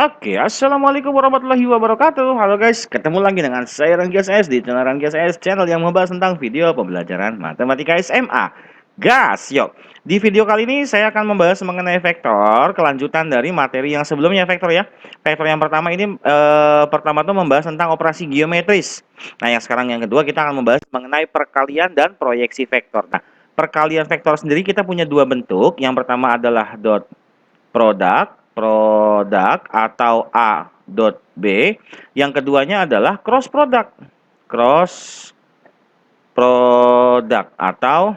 Oke, assalamualaikum warahmatullahi wabarakatuh. Halo guys, ketemu lagi dengan saya Rangga CS di channel Rangga CS, channel yang membahas tentang video pembelajaran matematika SMA. Gas, yuk. Di video kali ini saya akan membahas mengenai vektor, kelanjutan dari materi yang sebelumnya vektor ya. Vektor yang pertama ini pertama tuh membahas tentang operasi geometris. Nah, yang sekarang yang kedua kita akan membahas mengenai perkalian dan proyeksi vektor. Nah, perkalian vektor sendiri kita punya dua bentuk. Yang pertama adalah dot produk atau A dot B. Yang keduanya adalah cross product. Cross product atau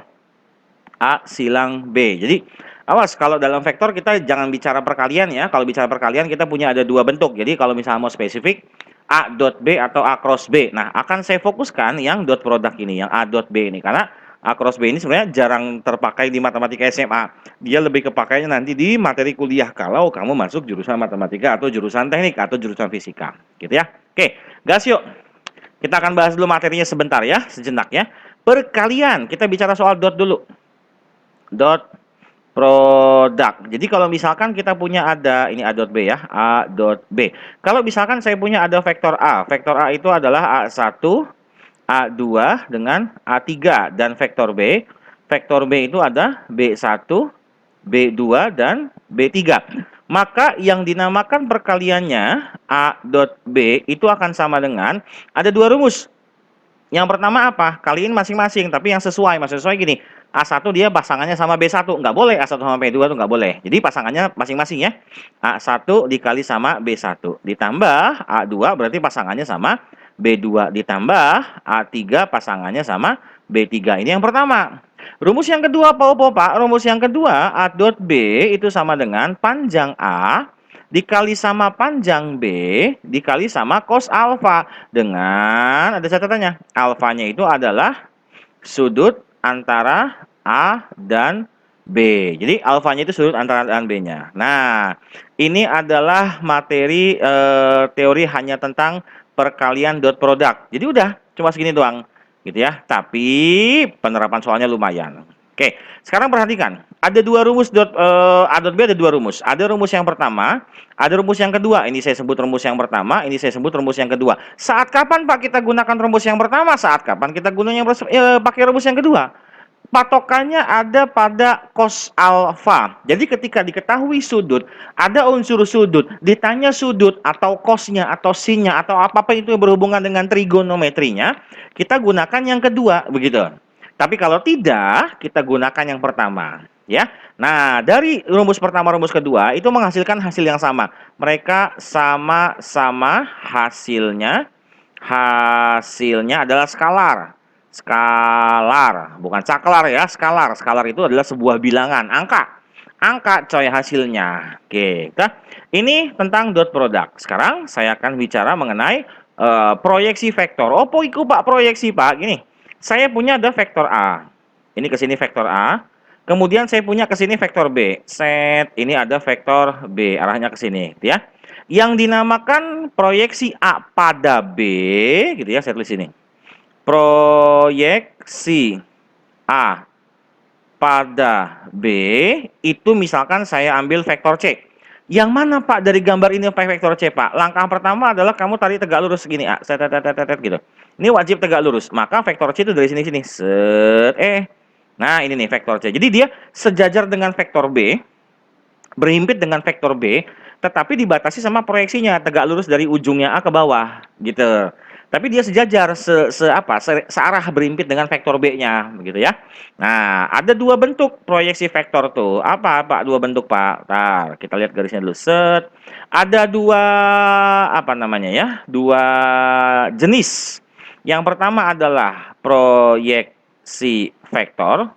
A silang B. Jadi awas kalau dalam vektor kita jangan bicara perkalian ya. Kalau bicara perkalian kita punya ada dua bentuk. Jadi kalau misalnya mau spesifik A dot B atau A cross B. Nah, akan saya fokuskan yang dot product ini, yang A dot B ini karena A cross B ini sebenarnya jarang terpakai di matematika SMA. Dia lebih kepakainya nanti di materi kuliah kalau kamu masuk jurusan matematika atau jurusan teknik atau jurusan fisika, gitu ya. Oke, gas yuk. Kita akan bahas dulu materinya sebentar ya, sejenak ya. Perkalian, kita bicara soal dot dulu. Dot produk. Jadi kalau misalkan kita punya ada ini A dot B ya, A dot B. Kalau misalkan saya punya ada vektor A. Vektor A itu adalah A1, A2 dengan A3 dan vektor B. Vektor B itu ada B1, B2 dan B3. Maka yang dinamakan perkaliannya A dot B itu akan sama dengan ada dua rumus. Yang pertama apa? Kaliin masing-masing, tapi yang sesuai. Maksud sesuai gini, A1 dia pasangannya sama B1. Nggak boleh, A1 sama B2 tuh nggak boleh. Jadi pasangannya masing-masing ya. A1 dikali sama B1. Ditambah A2 berarti pasangannya sama B2. Ditambah A3 pasangannya sama B3. Ini yang pertama. Rumus yang kedua, Pak. Rumus yang kedua, A dot B itu sama dengan panjang A dikali sama panjang B dikali sama cos alfa dengan ada catatannya. Alfanya itu adalah sudut antara A dan B. Jadi alfanya itu sudut antara A dan B-nya. Nah, ini adalah materi teori hanya tentang perkalian dot product. Jadi udah cuma segini doang gitu ya. Tapi penerapan soalnya lumayan. Oke, sekarang perhatikan. Ada dua rumus A dot B, ada dua rumus. Ada rumus yang pertama, ada rumus yang kedua. Ini saya sebut rumus yang pertama, ini saya sebut rumus yang kedua. Saat kapan Pak kita gunakan rumus yang pertama? Saat kapan kita gunakan pakai rumus yang kedua? Patokannya ada pada cos alfa. Jadi ketika diketahui sudut, ada unsur sudut, ditanya sudut atau cosnya atau sinnya atau apa-apa itu yang berhubungan dengan trigonometrinya, kita gunakan yang kedua, begitu. Tapi kalau tidak, kita gunakan yang pertama, ya. Nah, dari rumus pertama, rumus kedua itu menghasilkan hasil yang sama. Mereka sama-sama hasilnya adalah skalar. Skalar, bukan saklar ya, skalar. Skalar itu adalah sebuah bilangan, angka. Angka coy hasilnya. Oke, ini tentang dot product. Sekarang saya akan bicara mengenai proyeksi vektor. Oh, iku Pak proyeksi Pak. Gini, saya punya ada vektor A. Ini ke sini vektor A. Kemudian saya punya ke sini vektor B. Set, ini ada vektor B, arahnya ke sini, gitu ya. Yang dinamakan proyeksi A pada B, gitu ya, saya tulis sini. Proyeksi A pada B itu misalkan saya ambil vektor C. Yang mana Pak dari gambar ini vektor C Pak? Langkah pertama adalah kamu tarik tegak lurus segini A, set, gitu. Ini wajib tegak lurus. Maka vektor C itu dari sini set Nah, ini nih vektor C. Jadi dia sejajar dengan vektor B, berhimpit dengan vektor B, tetapi dibatasi sama proyeksinya tegak lurus dari ujungnya A ke bawah, gitu. Tapi dia sejajar searah berhimpit dengan vektor B-nya, begitu ya. Nah, ada dua bentuk proyeksi vektor tuh. Apa Pak dua bentuk Pak? Ntar kita lihat garisnya dulu. Set. Ada dua apa namanya ya? Dua jenis. Yang pertama adalah proyeksi vektor.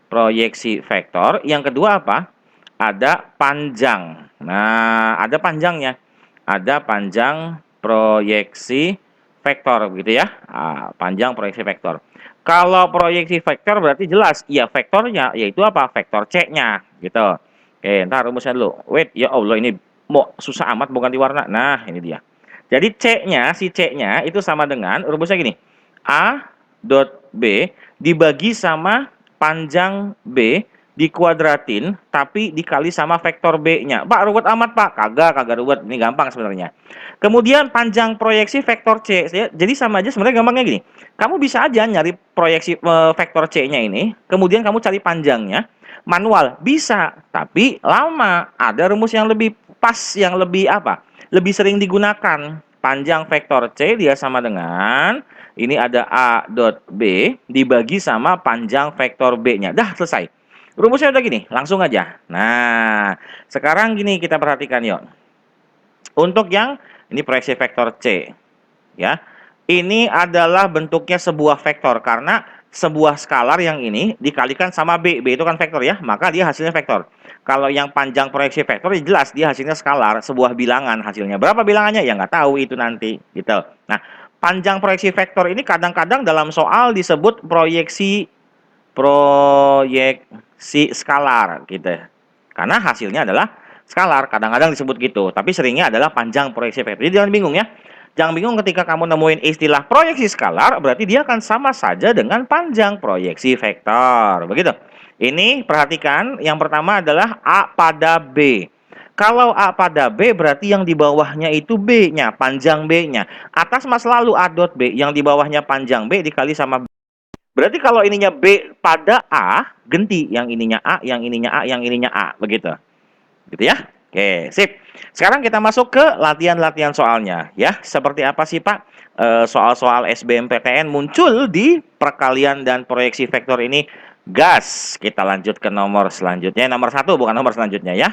Proyeksi vektor. Yang kedua apa? Ada panjang. Nah, ada panjangnya. Ada panjang proyeksi vektor begitu ya. Nah, panjang proyeksi vektor. Kalau proyeksi vektor berarti jelas ya vektornya yaitu apa? Vektor C-nya gitu. Oke, ntar rumusnya dulu. Wait, ya Allah ini mau susah amat bukan di warna. Nah, ini dia. Jadi C-nya, si C-nya itu sama dengan rumusnya gini. A dot B dibagi sama panjang B dikuadratin tapi dikali sama vektor B-nya. Pak, ruwet amat, Pak. Kagak ruwet. Ini gampang sebenarnya. Kemudian panjang proyeksi vektor C. Jadi sama aja sebenarnya, gampangnya gini. Kamu bisa aja nyari proyeksi vektor C-nya ini, kemudian kamu cari panjangnya manual. Bisa, tapi lama. Ada rumus yang lebih pas, yang lebih apa? Lebih sering digunakan. Panjang vektor C dia sama dengan ini ada A dot B dibagi sama panjang vektor B-nya. Dah, selesai. Rumusnya udah gini, langsung aja. Nah, sekarang gini kita perhatikan yuk. Untuk yang ini proyeksi vektor C, ya. Ini adalah bentuknya sebuah vektor karena sebuah skalar yang ini dikalikan sama B. B itu kan vektor ya, maka dia hasilnya vektor. Kalau yang panjang proyeksi vektor ya jelas dia hasilnya skalar, sebuah bilangan hasilnya. Berapa bilangannya? Ya nggak tahu itu nanti, gitu. Nah, panjang proyeksi vektor ini kadang-kadang dalam soal disebut proyeksi skalar gitu. Karena hasilnya adalah skalar, kadang-kadang disebut gitu, tapi seringnya adalah panjang proyeksi vektor. Jadi jangan bingung ya. Jangan bingung ketika kamu nemuin istilah proyeksi skalar, berarti dia akan sama saja dengan panjang proyeksi vektor. Begitu. Ini perhatikan, yang pertama adalah A pada B. Kalau A pada B berarti yang di bawahnya itu B-nya, panjang B-nya. Atas mah selalu A dot B, yang di bawahnya panjang B dikali sama B. Berarti kalau ininya B pada A, ganti yang ininya A, yang ininya A, yang ininya A. Begitu. Gitu ya. Oke, sip. Sekarang kita masuk ke latihan-latihan soalnya ya. Seperti apa sih Pak soal-soal SBMPTN muncul di perkalian dan proyeksi vektor ini? Gas. Kita lanjut ke nomor selanjutnya. Nomor 1 bukan nomor selanjutnya ya.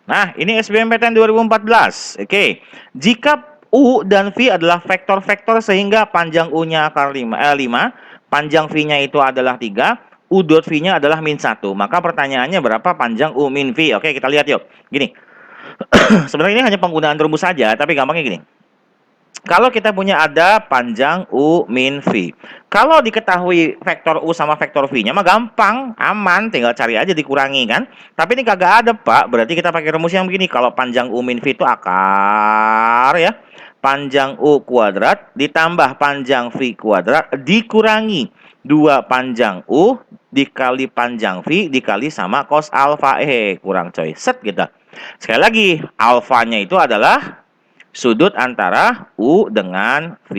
Nah, ini SBMPTN 2014. Oke. Jika U dan V adalah vektor-vektor sehingga panjang U-nya akar 5, panjang V-nya itu adalah 3, U dot V-nya adalah min 1. Maka pertanyaannya berapa panjang U min V? Oke, kita lihat yuk. Gini. Sebenarnya ini hanya penggunaan rumus saja, tapi gampangnya gini. Kalau kita punya ada panjang U min V. Kalau diketahui vektor U sama vektor V-nya mah gampang, aman, tinggal cari aja dikurangi kan. Tapi ini kagak ada, Pak. Berarti kita pakai rumus yang begini. Kalau panjang U min V itu akar ya. Panjang U kuadrat ditambah panjang V kuadrat dikurangi 2 panjang U dikali panjang V dikali sama cos alfa. Kurang coy. Set gitu. Sekali lagi, alfanya itu adalah sudut antara U dengan V.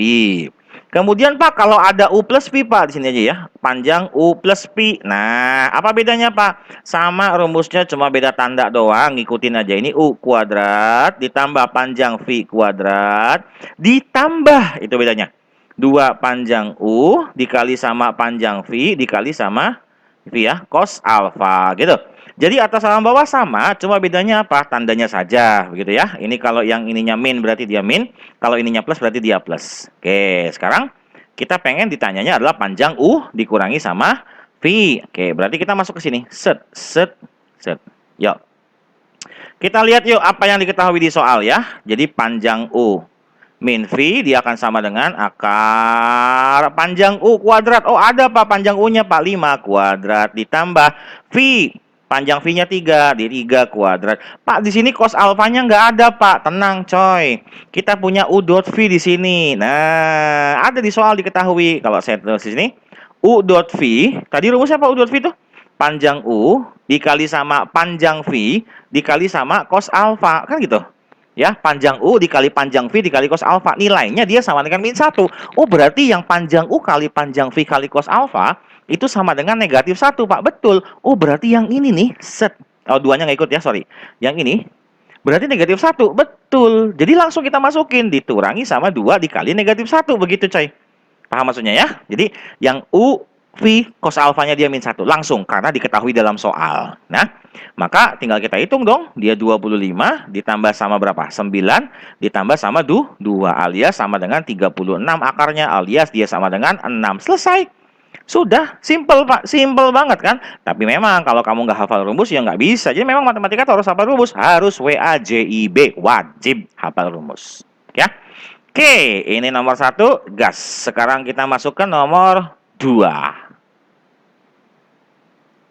Kemudian Pak, kalau ada U plus V Pak, di sini aja ya. Panjang U plus V. Nah, apa bedanya Pak? Sama rumusnya, cuma beda tanda doang. Ngikutin aja. Ini U kuadrat ditambah panjang V kuadrat ditambah, itu bedanya. 2 panjang U dikali sama panjang V dikali sama V ya, cos alfa gitu. Jadi atas sama bawah sama, cuma bedanya apa? Tandanya saja, begitu ya. Ini kalau yang ininya min berarti dia min, kalau ininya plus berarti dia plus. Oke, sekarang kita pengen ditanyanya adalah panjang U dikurangi sama V. Oke, berarti kita masuk ke sini. Set, set, set. Yuk. Kita lihat yuk apa yang diketahui di soal ya. Jadi panjang U min V dia akan sama dengan akar panjang U kuadrat. Oh, ada Pak panjang U-nya Pak 5 kuadrat ditambah V. Panjang V-nya 3, di 3 kuadrat. Pak, di sini cos alfanya nggak ada, Pak. Tenang, coy. Kita punya U dot V di sini. Nah, ada di soal diketahui. Kalau saya tulis di sini, U dot V. Tadi rumusnya apa U dot V itu? Panjang U dikali sama panjang V dikali sama cos alfa. Kan gitu. Ya, panjang U dikali panjang V dikali cos alfa. Nilainya dia sama dengan min 1. Oh, berarti yang panjang U kali panjang V kali cos alfa itu sama dengan negatif 1, Pak. Betul. Oh, berarti yang ini nih, set. Oh, duanya nggak ikut ya, sorry. Yang ini, berarti negatif 1. Betul. Jadi langsung kita masukin. Dikurangi sama 2 dikali negatif 1. Begitu, coy. Paham maksudnya ya? Jadi, yang U, V, cos alfanya dia min 1. Langsung, karena diketahui dalam soal. Nah, maka tinggal kita hitung dong. Dia 25 ditambah sama berapa? 9 ditambah sama 2 alias sama dengan 36 akarnya alias dia sama dengan 6. Selesai. Sudah, simple Pak, simple banget kan. Tapi memang kalau kamu nggak hafal rumus ya nggak bisa. Jadi memang matematika harus hafal rumus, harus WAJIB, wajib hafal rumus. Ya, oke, ini nomor 1, gas. Sekarang kita masuk ke nomor 2.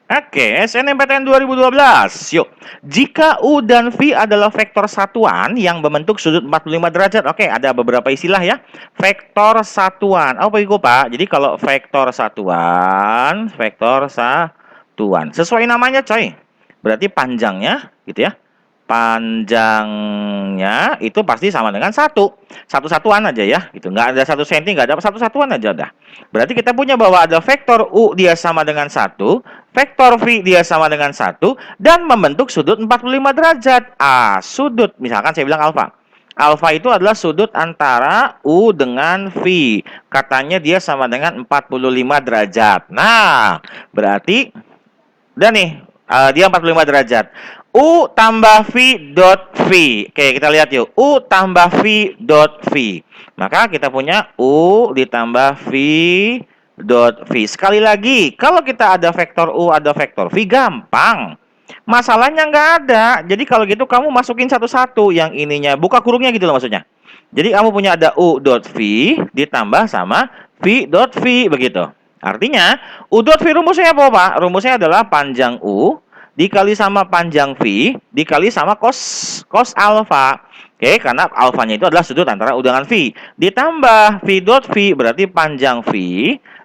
Oke, SNMPTN 2012. Yuk. Jika U dan V adalah vektor satuan yang membentuk sudut 45 derajat. Oke, ada beberapa istilah ya. Vektor satuan. Apa itu, Pak? Jadi kalau vektor satuan satuan. Sesuai namanya coy. Berarti panjangnya gitu ya. Panjangnya itu pasti sama dengan satu. Satu-satuan aja ya. Gitu. Nggak ada 1 cm, nggak ada satu-satuan aja udah. Berarti kita punya bahwa ada vektor U dia sama dengan satu, vektor V dia sama dengan satu, dan membentuk sudut 45 derajat. Sudut. Misalkan saya bilang alfa. Alfa itu adalah sudut antara U dengan V. Katanya dia sama dengan 45 derajat. Nah, berarti udah nih, dia 45 derajat. U tambah V dot V. Oke, kita lihat yuk. U tambah V dot V. Maka kita punya U ditambah V dot V. Sekali lagi, kalau kita ada vektor U, ada vektor V, gampang. Masalahnya nggak ada. Jadi kalau gitu kamu masukin satu-satu. Yang ininya, buka kurungnya gitu loh maksudnya. Jadi kamu punya ada U dot V ditambah sama V dot V begitu. Artinya, U dot V rumusnya apa, Pak? Rumusnya adalah panjang U dikali sama panjang V dikali sama cos alfa. Oke, karena alfanya itu adalah sudut antara U dengan V. Ditambah V dot V berarti panjang V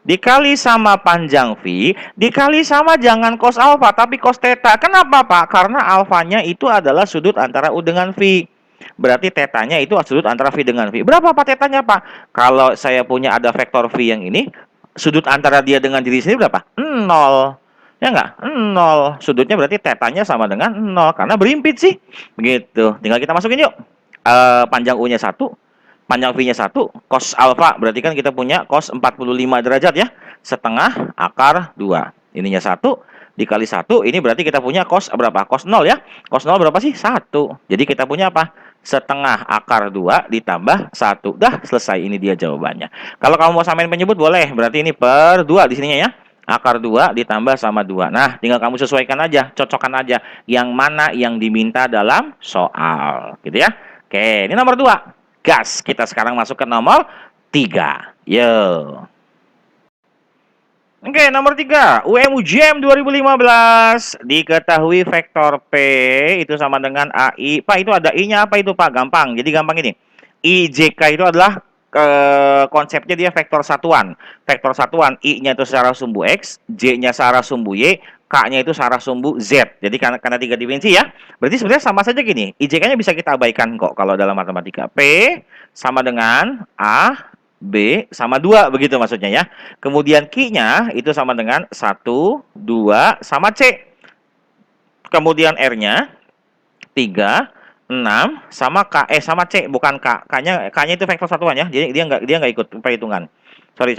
dikali sama panjang V dikali sama jangan cos alfa tapi cos theta. Kenapa, Pak? Karena alfanya itu adalah sudut antara U dengan V. Berarti tetanya itu sudut antara V dengan V. Berapa, Pak, tetanya, Pak? Kalau saya punya ada vektor V yang ini, sudut antara dia dengan diri sendiri berapa? 0. Ya enggak? 0. Sudutnya berarti tetanya sama dengan 0. Karena berimpit sih. Begitu. Tinggal kita masukin yuk. Panjang U-nya 1. Panjang V-nya 1. Cos alfa. Berarti kan kita punya cos 45 derajat ya. Setengah akar 2. Ininya 1. Dikali 1. Ini berarti kita punya cos berapa? Cos 0 ya. Cos 0 berapa sih? 1. Jadi kita punya apa? Setengah akar 2 ditambah 1. Dah selesai, ini dia jawabannya. Kalau kamu mau samain penyebut boleh. Berarti ini per 2 di sininya ya. Akar 2 ditambah sama 2. Nah, tinggal kamu sesuaikan aja, cocokkan aja yang mana yang diminta dalam soal. Gitu ya. Oke, ini nomor 2. Gas. Kita sekarang masuk ke nomor 3. Yo. Oke, nomor 3. UM-UJM 2015. Diketahui vektor P itu sama dengan AI. Pak, itu ada I-nya apa itu, Pak? Gampang. Jadi gampang ini. IJK itu adalah konsepnya dia vektor satuan. Vektor satuan, I-nya itu secara sumbu X, J-nya secara sumbu Y, K-nya itu secara sumbu Z. Jadi karena 3 dimensi ya. Berarti sebenarnya sama saja gini. IJK-nya bisa kita abaikan kok kalau dalam matematika. P sama dengan A B sama 2 begitu maksudnya ya. Kemudian Q-nya itu sama dengan 1, 2 sama C. Kemudian R-nya 3, 6 sama K sama C bukan K. K-nya itu vektor satuan ya. Jadi dia nggak ikut perhitungan. Sorry.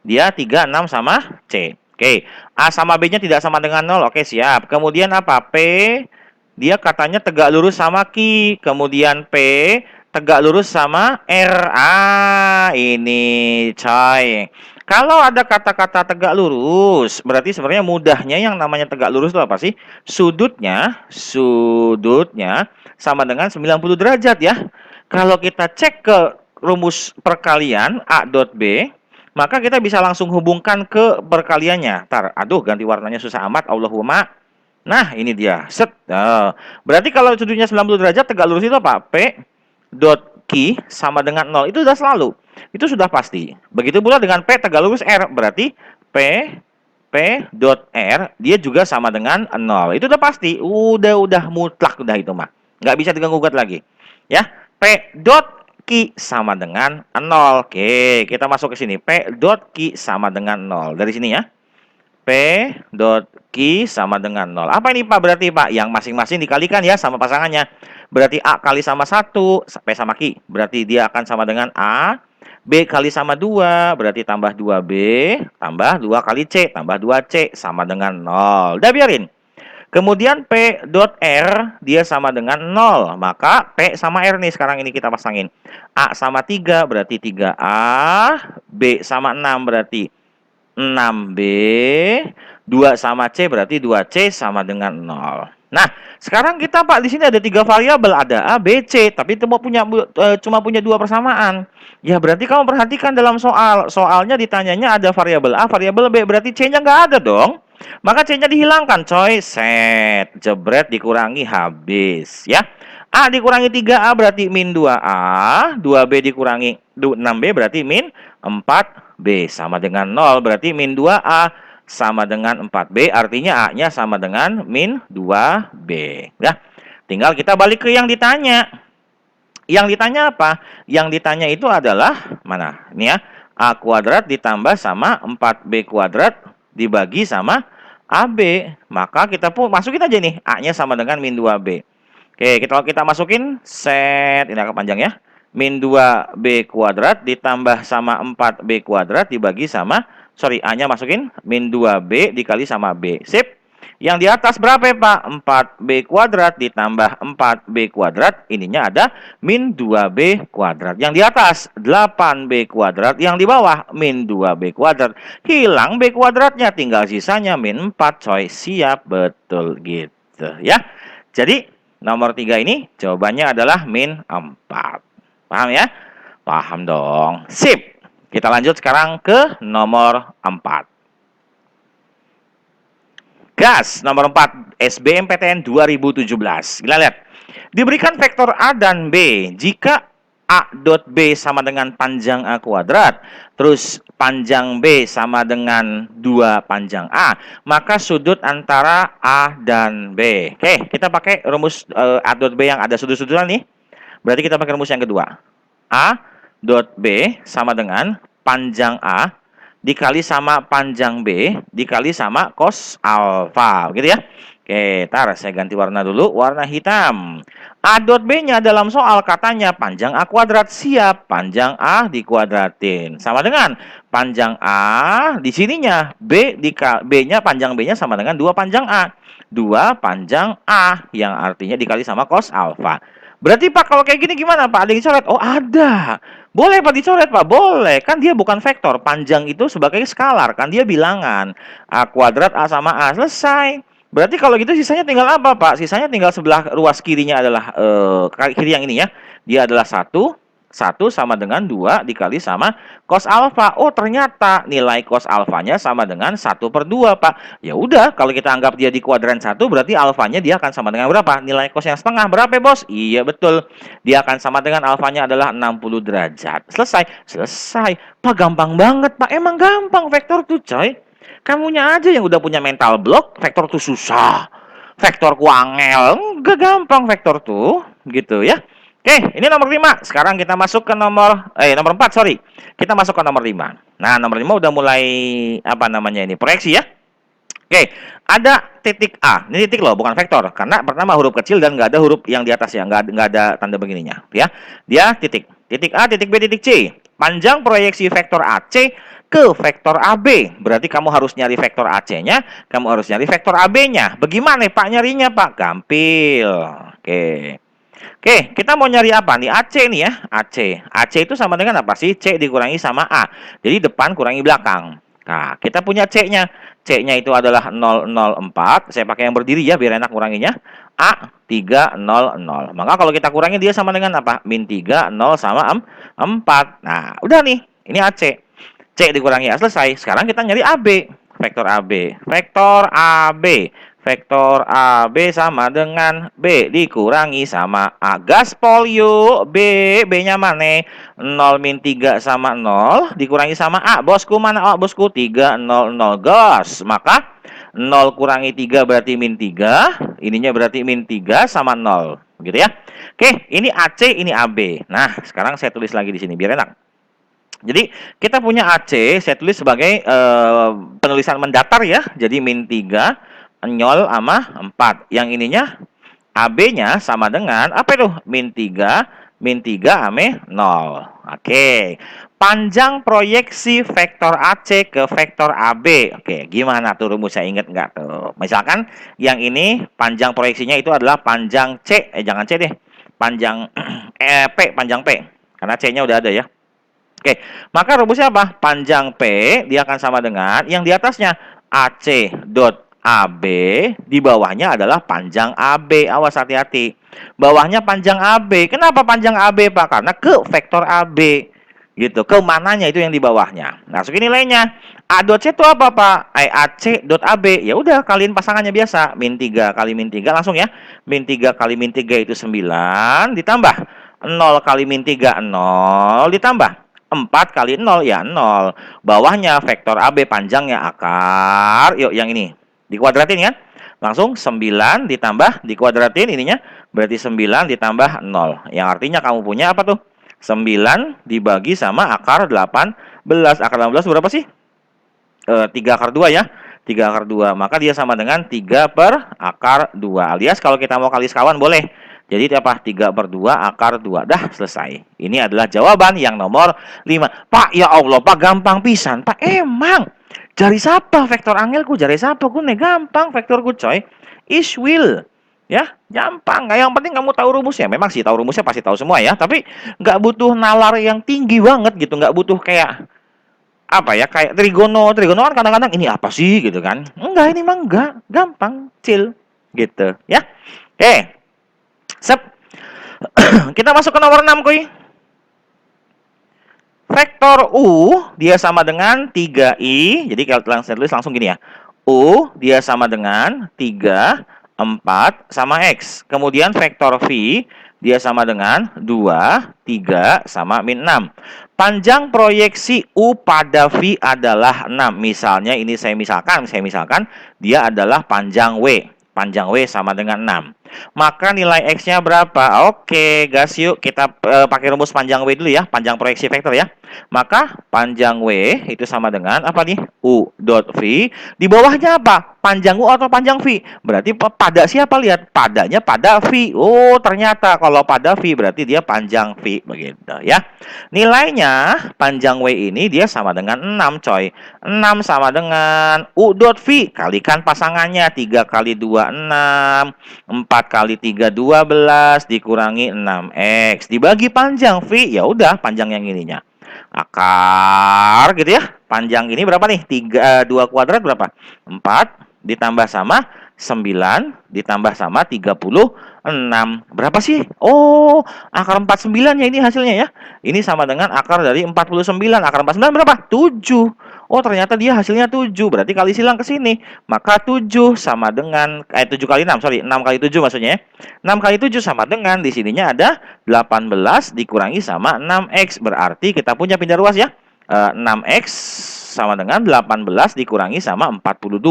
Dia 3, 6 sama C. Oke. A sama B-nya tidak sama dengan 0. Oke, siap. Kemudian apa? P dia katanya tegak lurus sama Q. Kemudian P tegak lurus sama R. Ini coy. Kalau ada kata-kata tegak lurus, berarti sebenarnya mudahnya yang namanya tegak lurus itu apa sih? Sudutnya sama dengan 90 derajat ya. Kalau kita cek ke rumus perkalian A dot B, maka kita bisa langsung hubungkan ke perkaliannya. Aduh, ganti warnanya susah amat. Allahumma. Nah, ini dia. Set. Berarti kalau sudutnya 90 derajat, tegak lurus itu apa? P dot Q sama dengan 0. Itu sudah selalu. Itu sudah pasti. Begitu pula dengan P tegak lurus R. Berarti P dot R dia juga sama dengan 0. Itu udah pasti. Udah mutlak udah itu mah. Nggak bisa diganggu-gugat lagi. Ya. P dot Q sama dengan 0. Oke, kita masuk ke sini. P dot Q sama dengan 0. Dari sini ya. P dot Q sama dengan 0. Apa ini, Pak? Berarti, Pak, yang masing-masing dikalikan ya sama pasangannya. Berarti A kali sama 1, P sama Q. Berarti dia akan sama dengan A. B kali sama 2, berarti tambah 2B. Tambah 2 kali C, tambah 2C. Sama dengan 0. Udah biarin. Kemudian P dot R dia sama dengan 0. Maka P sama R nih sekarang ini kita pasangin. A sama 3 berarti 3A. B sama 6 berarti 6B. 2 sama C berarti 2C sama dengan 0. Nah, sekarang kita, Pak, di sini ada 3 variabel, ada A, B, C, tapi cuma punya 2 persamaan. Ya, berarti kamu perhatikan dalam soalnya ditanyanya ada variabel A, variabel B, berarti C-nya nggak ada dong. Maka C-nya dihilangkan, coy. Set, jebret dikurangi habis, ya. A dikurangi 3A berarti min 2A, 2B dikurangi 6B berarti min 4B sama dengan 0, berarti min 2A sama dengan 4B, artinya A-nya sama dengan min 2B. Ya, tinggal kita balik ke yang ditanya. Yang ditanya apa? Yang ditanya itu adalah, mana? Ini ya, A kuadrat ditambah sama 4B kuadrat dibagi sama AB. Maka kita pun masukin aja nih, A-nya sama dengan min 2B. Oke, kita masukin set, ini agak panjang ya. Min 2B kuadrat ditambah sama 4B kuadrat dibagi sama, sorry, A-nya masukin, min 2B dikali sama B. Sip. Yang di atas berapa ya Pak? 4B kuadrat ditambah 4B kuadrat, ininya ada min 2B kuadrat. Yang di atas 8B kuadrat, yang di bawah min 2B kuadrat. Hilang B kuadratnya, tinggal sisanya min 4 coy. Siap, betul gitu ya. Jadi nomor 3 ini jawabannya adalah min 4. Paham ya? Paham dong. Sip. Kita lanjut sekarang ke nomor 4. Gas nomor 4 SBMPTN 2017. Kita lihat. Diberikan vektor A dan B jika A dot B sama dengan panjang A kuadrat, terus panjang B sama dengan 2 panjang A, maka sudut antara A dan B. Oke, kita pakai rumus A dot B yang ada sudut-sudutan nih. Berarti kita pakai rumus yang kedua. A dot B sama dengan panjang A dikali sama panjang B dikali sama cos alfa, gitu ya. Oke, ntar saya ganti warna dulu, warna hitam. A dot B-nya dalam soal katanya panjang A kuadrat, siap, panjang A dikuadratin. Sama dengan panjang A, di sininya B-nya panjang B-nya sama dengan 2 panjang A. 2 panjang A, yang artinya dikali sama cos alfa. Berarti Pak, kalau kayak gini gimana Pak? Ada yang dicoret? Oh ada. Boleh Pak dicoret Pak? Boleh. Kan dia bukan vektor. Panjang itu sebagai skalar. Kan dia bilangan. A kuadrat A sama A. Selesai. Berarti kalau gitu sisanya tinggal apa Pak? Sisanya tinggal sebelah ruas kirinya adalah kiri yang ini ya. Dia adalah 1 sama dengan 2 dikali sama cos alfa. Oh ternyata nilai cos alfanya sama dengan 1/2 Pak. Ya udah, kalau kita anggap dia di kuadran 1 berarti alfanya dia akan sama dengan berapa? Nilai cos yang setengah berapa bos? Iya betul. Dia akan sama dengan alfanya adalah 60 derajat. Selesai. Selesai. Pak gampang banget Pak. Emang gampang vektor tuh coy. Kamunya aja yang udah punya mental block, vektor tuh susah. Vektor kuangel. Enggak gampang vektor tuh. Gitu ya. Oke, ini nomor 5. Sekarang kita masuk ke nomor 4, sorry. Kita masuk ke nomor 5. Nah, nomor 5 udah mulai apa namanya ini? Proyeksi ya. Oke, ada titik A. Ini titik loh, bukan vektor. Karena pertama huruf kecil dan nggak ada huruf yang di atasnya, nggak ada tanda begininya, ya. Dia titik. Titik A, titik B, titik C. Panjang proyeksi vektor AC ke vektor AB. Berarti kamu harus nyari vektor AC-nya, kamu harus nyari vektor AB-nya. Bagaimana Pak nyarinya, Pak? Gampil. Oke. Oke, kita mau nyari apa nih? AC nih ya, AC. AC itu sama dengan apa sih? C dikurangi sama A. Jadi depan kurangi belakang. Nah, kita punya C-nya. C-nya itu adalah 004. Saya pakai yang berdiri ya, biar enak kuranginya. A 300. Maka kalau kita kurangi dia sama dengan apa? Min 3, 0 sama 4. Nah, udah nih. Ini AC. C dikurangi A selesai. Sekarang kita nyari AB. Vektor AB. Vektor AB. Vektor AB sama dengan B dikurangi sama A. Gaspol yuk. B-nya mana? 0 min 3 sama 0 dikurangi sama A. Bosku mana? Oh, bosku 300. Gas. Maka 0 kurangi 3 berarti min 3. Ininya berarti min 3 sama 0. Gitu ya. Oke, ini AC, ini AB. Nah, sekarang saya tulis lagi di sini biar enak. Jadi kita punya AC, saya tulis sebagai penulisan mendatar ya. Jadi min 3 0 sama 4. Yang ininya AB-nya sama dengan apa itu? Min 3 ame 0. Oke. Panjang proyeksi vektor AC ke vektor AB. Oke, gimana tuh rumusnya, inget nggak tuh? Misalkan yang ini panjang proyeksinya itu adalah panjang C. Jangan C deh. Panjang P, panjang P. Karena C-nya udah ada ya. Oke, maka rumusnya apa? Panjang P dia akan sama dengan yang di atasnya AC dot AB, di bawahnya adalah panjang AB. Awas hati-hati. Bawahnya panjang AB. Kenapa panjang AB, Pak? Karena ke vektor AB. Gitu. Ke mananya itu yang di bawahnya. Nah, segini nilainya. A dot C itu apa, Pak? AC dot AB. Ya udah, kaliin pasangannya biasa. Min 3 kali min 3 langsung ya. Min 3 kali min 3 itu 9 ditambah 0 kali min 3 0 ditambah 4 kali 0 ya 0. Bawahnya vektor AB panjangnya akar. Yuk yang ini. Dikuadratin kan? Langsung 9 ditambah dikuadratin ininya. Berarti 9 ditambah 0. Yang artinya kamu punya apa tuh? 9 dibagi sama akar 18. Akar 18 berapa sih? 3 akar 2 ya. 3 akar 2. Maka dia sama dengan 3 per akar 2. Alias kalau kita mau kali sekawan boleh. Jadi apa? 3 per 2 akar 2. Dah selesai. Ini adalah jawaban yang nomor 5. Pak, ya Allah, Pak, gampang pisan. Pak, emang. Jari siapa vektor angelku? Jari siapa? Ku nih gampang vektorku, coy. Is will. Ya, gampang. Nggak, yang penting kamu tahu rumusnya. Memang sih tahu rumusnya pasti tahu semua ya. Tapi nggak butuh nalar yang tinggi banget gitu. Nggak butuh kayak apa ya, kayak trigono kan kadang-kadang ini apa sih gitu kan. Enggak, ini mah enggak, gampang, chill gitu ya. Oke, sep. Kita masuk ke nomor 6 kuy. Vektor U dia sama dengan 3i. Jadi kalau langsung tulis langsung gini ya. U dia sama dengan 3, 4 sama X. Kemudian vektor V dia sama dengan 2, 3 sama min 6. Panjang proyeksi U pada V adalah 6. Misalnya ini saya misalkan dia adalah panjang W. Panjang W sama dengan 6. Maka nilai X-nya berapa? Oke, gas yuk kita pakai rumus panjang W dulu ya, panjang proyeksi vektor ya. Maka panjang W itu sama dengan apa nih? U dot V. Di bawahnya apa? Panjang U atau panjang V? Berarti pada siapa, lihat? Padanya pada V. Oh, ternyata kalau pada V berarti dia panjang V begitu ya. Nilainya panjang W ini dia sama dengan 6, coy. 6 sama dengan U dot V. Kalikan pasangannya, 3 kali 2 6, 4 kali 3 12 dikurangi 6x dibagi panjang V, ya udah panjang yang ininya akar gitu ya. Panjang ini berapa nih? 2 kuadrat berapa? 4 ditambah sama 9 ditambah sama 36. Berapa sih? Oh, akar 49 ya ini hasilnya ya. Ini sama dengan akar dari 49. Akar 49 berapa? 7. Oh, ternyata dia hasilnya 7. Berarti kali silang ke sini. Maka 7 sama dengan 7 kali 6, sorry, 6 kali 7 maksudnya ya. 6 kali 7 sama dengan di sininya ada 18 dikurangi sama 6x. Berarti kita punya pindah ruas ya. 6x sama dengan 18 dikurangi sama 42.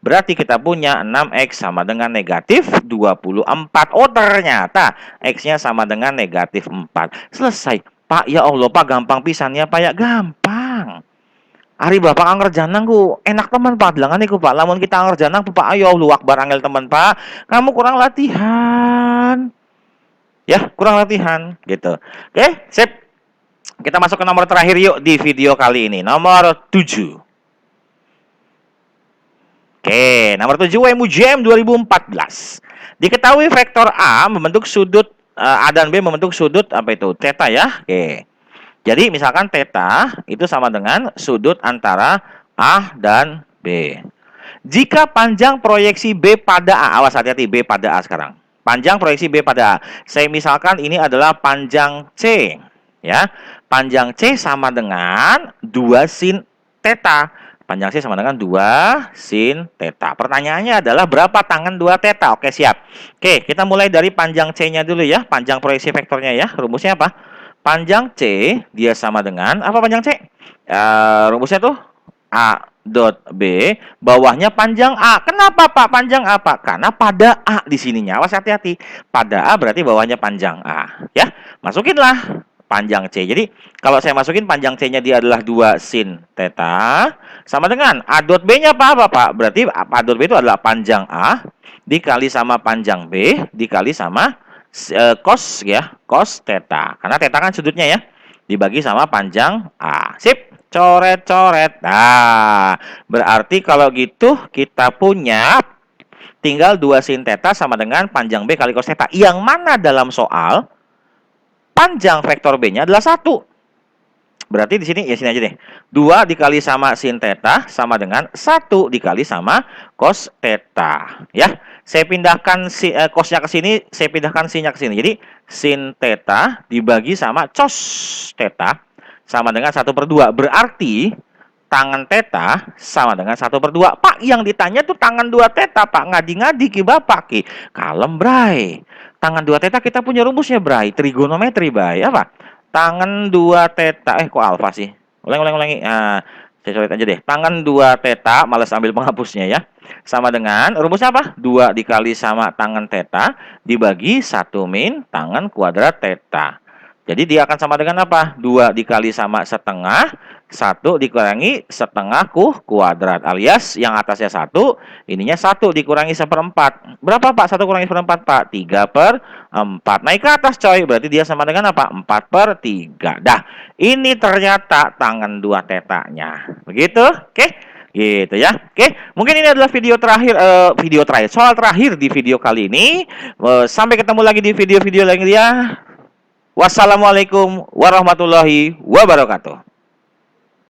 Berarti kita punya 6x sama dengan negatif 24. Oh, ternyata x-nya sama dengan negatif 4. Selesai. Pak, ya Allah, Pak, gampang pisannya, Pak, ya gampang. Ari bapak ngerjanang ku enak teman Pak, bilangan iku Pak. Lamun kita ngerjanang Pak, ayo lu akbar angel teman Pak. Kamu kurang latihan. Ya, kurang latihan gitu. Oke, sip. Kita masuk ke nomor terakhir yuk di video kali ini. Nomor 7. Oke, nomor 7 WMUJM 2014. Diketahui vektor A membentuk sudut A dan B membentuk sudut apa itu? Theta ya. Oke. Jadi misalkan theta itu sama dengan sudut antara A dan B. Jika panjang proyeksi B pada A, awas hati-hati, B pada A sekarang. Panjang proyeksi B pada A. Saya misalkan ini adalah panjang C. Ya, panjang C sama dengan 2 sin theta. Panjang C sama dengan 2 sin theta. Pertanyaannya adalah berapa tangan 2 theta? Oke, siap. Oke, kita mulai dari panjang C-nya dulu ya. Panjang proyeksi vektornya ya. Rumusnya apa? Panjang C dia sama dengan apa panjang C? Rumusnya tuh A dot B, bawahnya panjang A. Kenapa Pak panjang A Pak? Karena pada A di sininya. Awas hati-hati. Pada A berarti bawahnya panjang A. Ya, masukinlah panjang C. Jadi kalau saya masukin panjang C-nya dia adalah 2 sin theta sama dengan A dot B-nya apa Pak? Berarti A dot B itu adalah panjang A dikali sama panjang B dikali sama cos ya, cos theta. Karena theta kan sudutnya ya. Dibagi sama panjang A. Sip, coret-coret. Nah, berarti kalau gitu kita punya tinggal 2 sin theta sama dengan panjang B kali cos theta. Yang mana dalam soal panjang vektor B-nya adalah 1. Berarti di sini ya sini aja deh. 2 dikali sama sin theta sama dengan 1 dikali sama cos theta. Ya, saya pindahkan cosnya ke sini, saya pindahkan sinnya ke sini. Jadi sin theta dibagi sama cos theta sama dengan 1/2. Berarti tangan theta sama dengan 1/2. Pak, yang ditanya tuh tangan 2 theta, Pak. Ngadi-ngadi ki Bapak ki. Kalem, Bray. Tangan 2 theta kita punya rumusnya, Bray. Trigonometri, Bray. Apa? Tangan 2 theta, kok alfa sih? Ulangi. Nah, saya coret aja deh. Tangan 2 theta, males ambil penghapusnya ya. Sama dengan, rumusnya apa? 2 dikali sama tangan theta, dibagi 1 min tangan kuadrat theta. Jadi dia akan sama dengan apa? 2 dikali sama setengah, 1 dikurangi setengah kuadrat. Alias yang atasnya 1, ininya 1 dikurangi 1/4. Berapa Pak? 1 kurangi 1/4 Pak? 3/4. Naik ke atas coy. Berarti dia sama dengan apa? 4/3. Dah, ini ternyata tangan 2 tetanya. Begitu? Oke? Gitu ya. Oke, mungkin ini adalah video terakhir, soal terakhir di video kali ini. Sampai ketemu lagi di video-video lainnya. Wassalamualaikum warahmatullahi wabarakatuh.